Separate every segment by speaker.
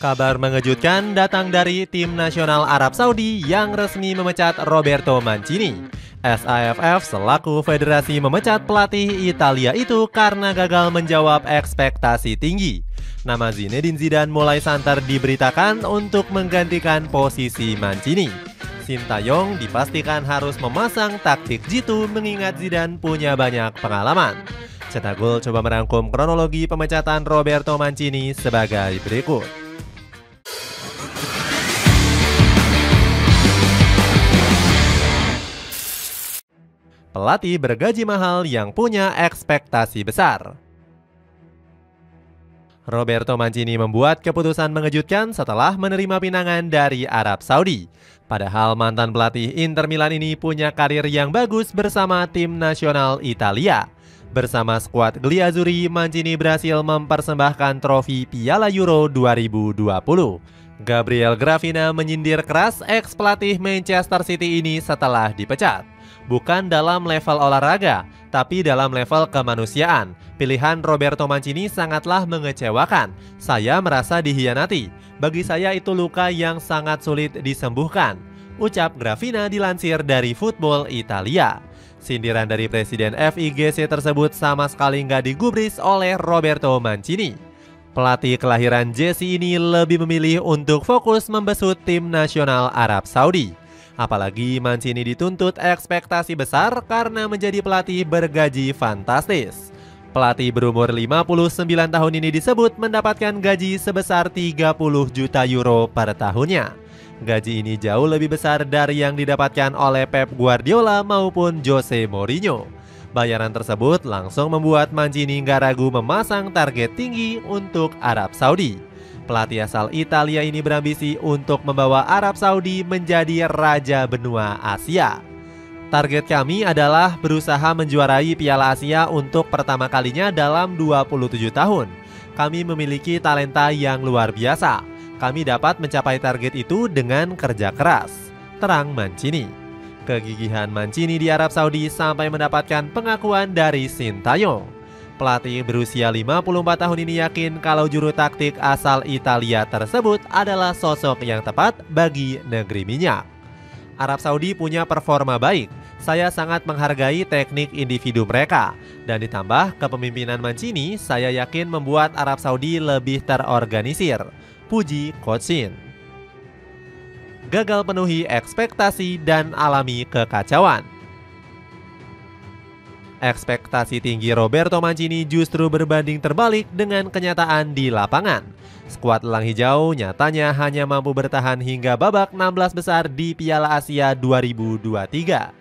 Speaker 1: Kabar mengejutkan datang dari tim nasional Arab Saudi yang resmi memecat Roberto Mancini. SAFF selaku federasi memecat pelatih Italia itu karena gagal menjawab ekspektasi tinggi. Nama Zinedine Zidane mulai santer diberitakan untuk menggantikan posisi Mancini. Sintayong dipastikan harus memasang taktik jitu mengingat Zidane punya banyak pengalaman. Cetak Gol coba merangkum kronologi pemecatan Roberto Mancini sebagai berikut. Pelatih bergaji mahal yang punya ekspektasi besar. Roberto Mancini membuat keputusan mengejutkan setelah menerima pinangan dari Arab Saudi. Padahal mantan pelatih Inter Milan ini punya karir yang bagus bersama tim nasional Italia. Bersama skuad Gliazzurri, Mancini berhasil mempersembahkan trofi Piala Euro 2020. Gabriel Gravina menyindir keras ex-pelatih Manchester City ini setelah dipecat. Bukan dalam level olahraga, tapi dalam level kemanusiaan. Pilihan Roberto Mancini sangatlah mengecewakan. Saya merasa dihianati. Bagi saya itu luka yang sangat sulit disembuhkan, ucap Gravina dilansir dari Football Italia. Sindiran dari Presiden FIGC tersebut sama sekali nggak digubris oleh Roberto Mancini. Pelatih kelahiran Jesi ini lebih memilih untuk fokus membesut tim nasional Arab Saudi. Apalagi Mancini dituntut ekspektasi besar karena menjadi pelatih bergaji fantastis. Pelatih berumur 59 tahun ini disebut mendapatkan gaji sebesar 30 juta euro per tahunnya. Gaji ini jauh lebih besar dari yang didapatkan oleh Pep Guardiola maupun Jose Mourinho. Bayaran tersebut langsung membuat Mancini nggak ragu memasang target tinggi untuk Arab Saudi. Pelatih asal Italia ini berambisi untuk membawa Arab Saudi menjadi raja benua Asia. Target kami adalah berusaha menjuarai Piala Asia untuk pertama kalinya dalam 27 tahun. Kami memiliki talenta yang luar biasa. Kami dapat mencapai target itu dengan kerja keras, terang Mancini. Kegigihan Mancini di Arab Saudi sampai mendapatkan pengakuan dari Sintayong. Pelatih berusia 54 tahun ini yakin kalau juru taktik asal Italia tersebut adalah sosok yang tepat bagi negeri minyak. Arab Saudi punya performa baik. Saya sangat menghargai teknik individu mereka. Dan ditambah kepemimpinan Mancini, saya yakin membuat Arab Saudi lebih terorganisir, puji Coach Shin. Gagal penuhi ekspektasi dan alami kekacauan. Ekspektasi tinggi Roberto Mancini justru berbanding terbalik dengan kenyataan di lapangan. Skuad Elang Hijau nyatanya hanya mampu bertahan hingga babak 16 besar di Piala Asia 2023.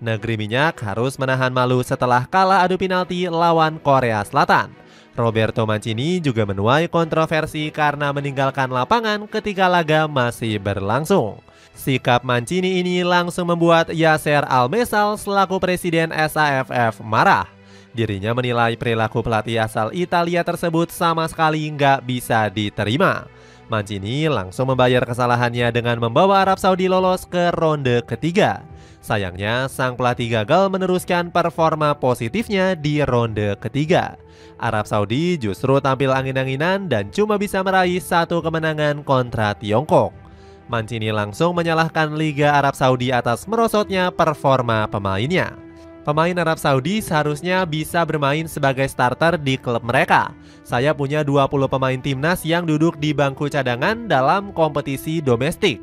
Speaker 1: Negeri minyak harus menahan malu setelah kalah adu penalti lawan Korea Selatan. Roberto Mancini juga menuai kontroversi karena meninggalkan lapangan ketika laga masih berlangsung. Sikap Mancini ini langsung membuat Yasser Al-Messal selaku presiden SAFF marah. Dirinya menilai perilaku pelatih asal Italia tersebut sama sekali nggak bisa diterima. Mancini langsung membayar kesalahannya dengan membawa Arab Saudi lolos ke ronde ketiga. Sayangnya sang pelatih gagal meneruskan performa positifnya di ronde ketiga. Arab Saudi justru tampil angin-anginan dan cuma bisa meraih satu kemenangan kontra Tiongkok. Mancini langsung menyalahkan Liga Arab Saudi atas merosotnya performa pemainnya. Pemain Arab Saudi seharusnya bisa bermain sebagai starter di klub mereka. Saya punya 20 pemain timnas yang duduk di bangku cadangan dalam kompetisi domestik,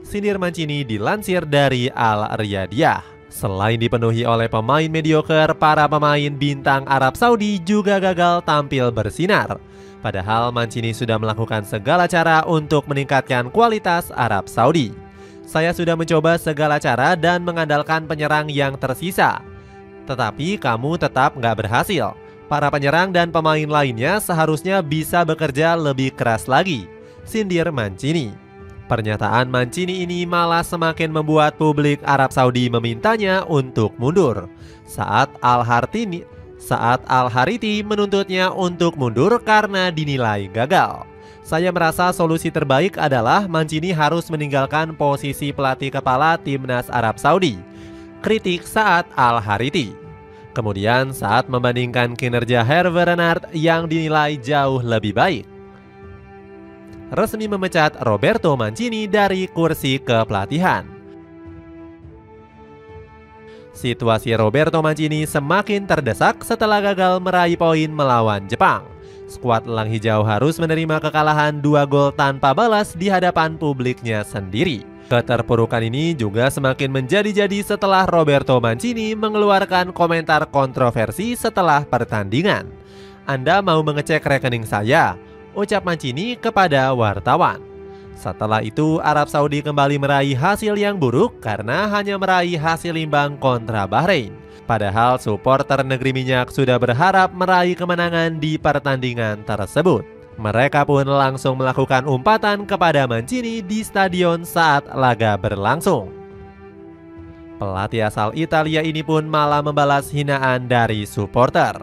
Speaker 1: sindir Mancini dilansir dari Al-Riyadiyah. Selain dipenuhi oleh pemain mediocre, para pemain bintang Arab Saudi juga gagal tampil bersinar. Padahal Mancini sudah melakukan segala cara untuk meningkatkan kualitas Arab Saudi. Saya sudah mencoba segala cara dan mengandalkan penyerang yang tersisa. Tetapi kamu tetap nggak berhasil. Para penyerang dan pemain lainnya seharusnya bisa bekerja lebih keras lagi, sindir Mancini. Pernyataan Mancini ini malah semakin membuat publik Arab Saudi memintanya untuk mundur. Saat Al-Hariti menuntutnya untuk mundur karena dinilai gagal. Saya merasa solusi terbaik adalah Mancini harus meninggalkan posisi pelatih kepala timnas Arab Saudi, kritik saat Al-Hariti. Kemudian saat membandingkan kinerja Hervé Renard yang dinilai jauh lebih baik. resmi memecat Roberto Mancini dari kursi kepelatihan. Situasi Roberto Mancini semakin terdesak setelah gagal meraih poin melawan Jepang. Skuad Elang Hijau harus menerima kekalahan 2 gol tanpa balas di hadapan publiknya sendiri. Keterpurukan ini juga semakin menjadi-jadi setelah Roberto Mancini mengeluarkan komentar kontroversi setelah pertandingan. "Anda mau mengecek rekening saya?" ucap Mancini kepada wartawan. Setelah itu, Arab Saudi kembali meraih hasil yang buruk karena hanya meraih hasil imbang kontra Bahrain. Padahal supporter negeri minyak sudah berharap meraih kemenangan di pertandingan tersebut. Mereka pun langsung melakukan umpatan kepada Mancini di stadion saat laga berlangsung. Pelatih asal Italia ini pun malah membalas hinaan dari supporter.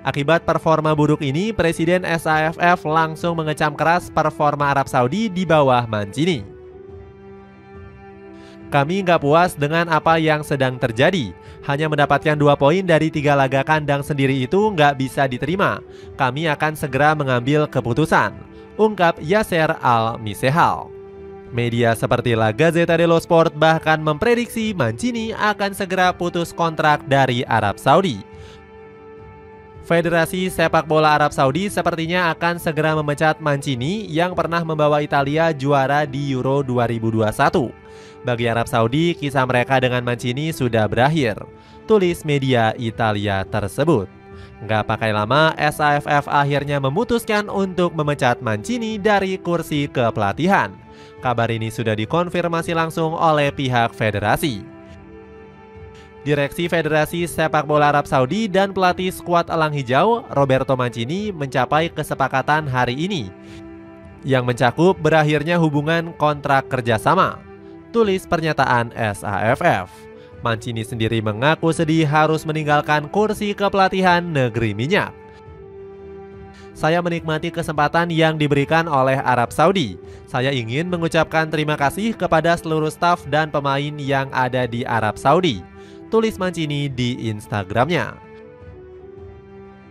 Speaker 1: Akibat performa buruk ini, Presiden SAFF langsung mengecam keras performa Arab Saudi di bawah Mancini. "Kami nggak puas dengan apa yang sedang terjadi. Hanya mendapatkan 2 poin dari 3 laga kandang sendiri itu nggak bisa diterima. Kami akan segera mengambil keputusan," ungkap Yasser Al-Misehal. Media seperti La Gazzetta dello Sport bahkan memprediksi Mancini akan segera putus kontrak dari Arab Saudi. Federasi Sepak Bola Arab Saudi sepertinya akan segera memecat Mancini yang pernah membawa Italia juara di Euro 2021. Bagi Arab Saudi, kisah mereka dengan Mancini sudah berakhir, tulis media Italia tersebut. Nggak pakai lama, SAFF akhirnya memutuskan untuk memecat Mancini dari kursi kepelatihan. Kabar ini sudah dikonfirmasi langsung oleh pihak federasi. Direksi Federasi Sepak Bola Arab Saudi dan pelatih skuad Elang Hijau, Roberto Mancini, mencapai kesepakatan hari ini yang mencakup berakhirnya hubungan kontrak kerjasama, tulis pernyataan SAFF. Mancini sendiri mengaku sedih harus meninggalkan kursi kepelatihan negeri minyak. "Saya menikmati kesempatan yang diberikan oleh Arab Saudi. Saya ingin mengucapkan terima kasih kepada seluruh staf dan pemain yang ada di Arab Saudi," tulis Mancini di Instagramnya.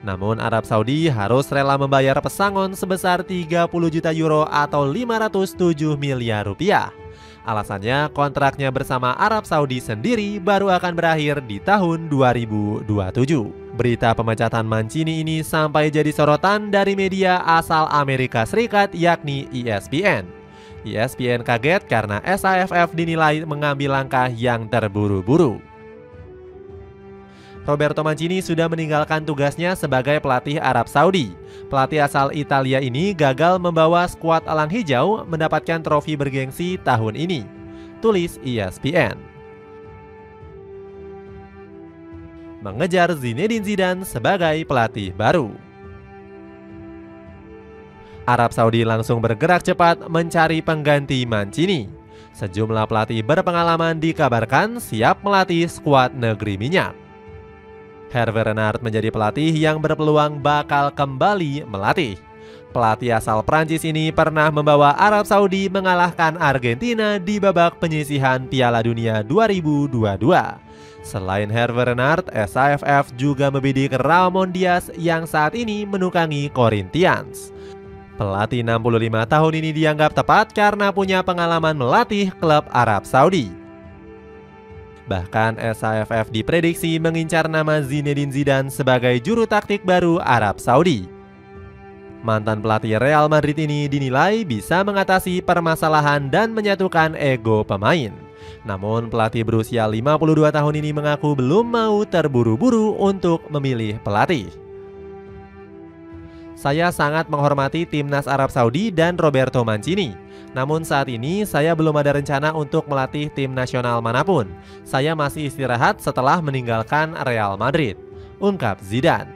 Speaker 1: Namun Arab Saudi harus rela membayar pesangon sebesar 30 juta euro atau 507 miliar rupiah. Alasannya kontraknya bersama Arab Saudi sendiri baru akan berakhir di tahun 2027. Berita pemecatan Mancini ini sampai jadi sorotan dari media asal Amerika Serikat yakni ESPN. ESPN kaget karena SAFF dinilai mengambil langkah yang terburu-buru. Roberto Mancini sudah meninggalkan tugasnya sebagai pelatih Arab Saudi. Pelatih asal Italia ini gagal membawa skuad Elang Hijau mendapatkan trofi bergengsi tahun ini, tulis ESPN. Mengejar Zinedine Zidane sebagai pelatih baru. Arab Saudi langsung bergerak cepat mencari pengganti Mancini. Sejumlah pelatih berpengalaman dikabarkan siap melatih skuad negeri minyak. Hervé Renard menjadi pelatih yang berpeluang bakal kembali melatih. Pelatih asal Prancis ini pernah membawa Arab Saudi mengalahkan Argentina di babak penyisihan Piala Dunia 2022. Selain Hervé Renard, SAFF juga membidik Ramon Diaz yang saat ini menukangi Corinthians. Pelatih 65 tahun ini dianggap tepat karena punya pengalaman melatih klub Arab Saudi. Bahkan SAFF diprediksi mengincar nama Zinedine Zidane sebagai juru taktik baru Arab Saudi. Mantan pelatih Real Madrid ini dinilai bisa mengatasi permasalahan dan menyatukan ego pemain. Namun pelatih berusia 52 tahun ini mengaku belum mau terburu-buru untuk memilih pelatih. "Saya sangat menghormati timnas Arab Saudi dan Roberto Mancini. Namun saat ini saya belum ada rencana untuk melatih tim nasional manapun. Saya masih istirahat setelah meninggalkan Real Madrid," ungkap Zidane.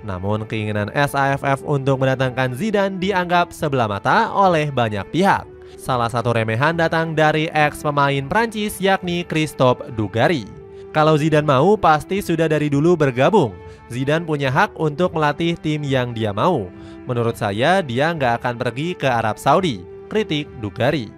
Speaker 1: Namun keinginan SAFF untuk mendatangkan Zidane dianggap sebelah mata oleh banyak pihak. Salah satu remehan datang dari ex pemain Prancis yakni Christophe Dugarry. "Kalau Zidane mau pasti sudah dari dulu bergabung. Zidane punya hak untuk melatih tim yang dia mau. Menurut saya dia nggak akan pergi ke Arab Saudi," kritik Dugarry.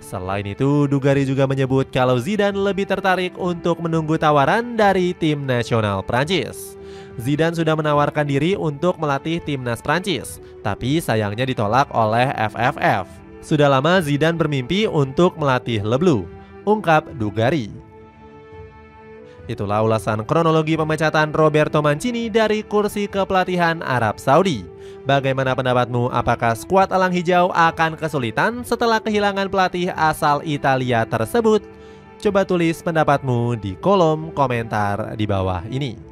Speaker 1: Selain itu, Dugarry juga menyebut kalau Zidane lebih tertarik untuk menunggu tawaran dari tim nasional Prancis. Zidane sudah menawarkan diri untuk melatih timnas Prancis, tapi sayangnya ditolak oleh FFF. Sudah lama Zidane bermimpi untuk melatih Le Bleu, ungkap Dugarry. Itulah ulasan kronologi pemecatan Roberto Mancini dari kursi kepelatihan Arab Saudi. Bagaimana pendapatmu? Apakah skuad Elang Hijau akan kesulitan setelah kehilangan pelatih asal Italia tersebut? Coba tulis pendapatmu di kolom komentar di bawah ini.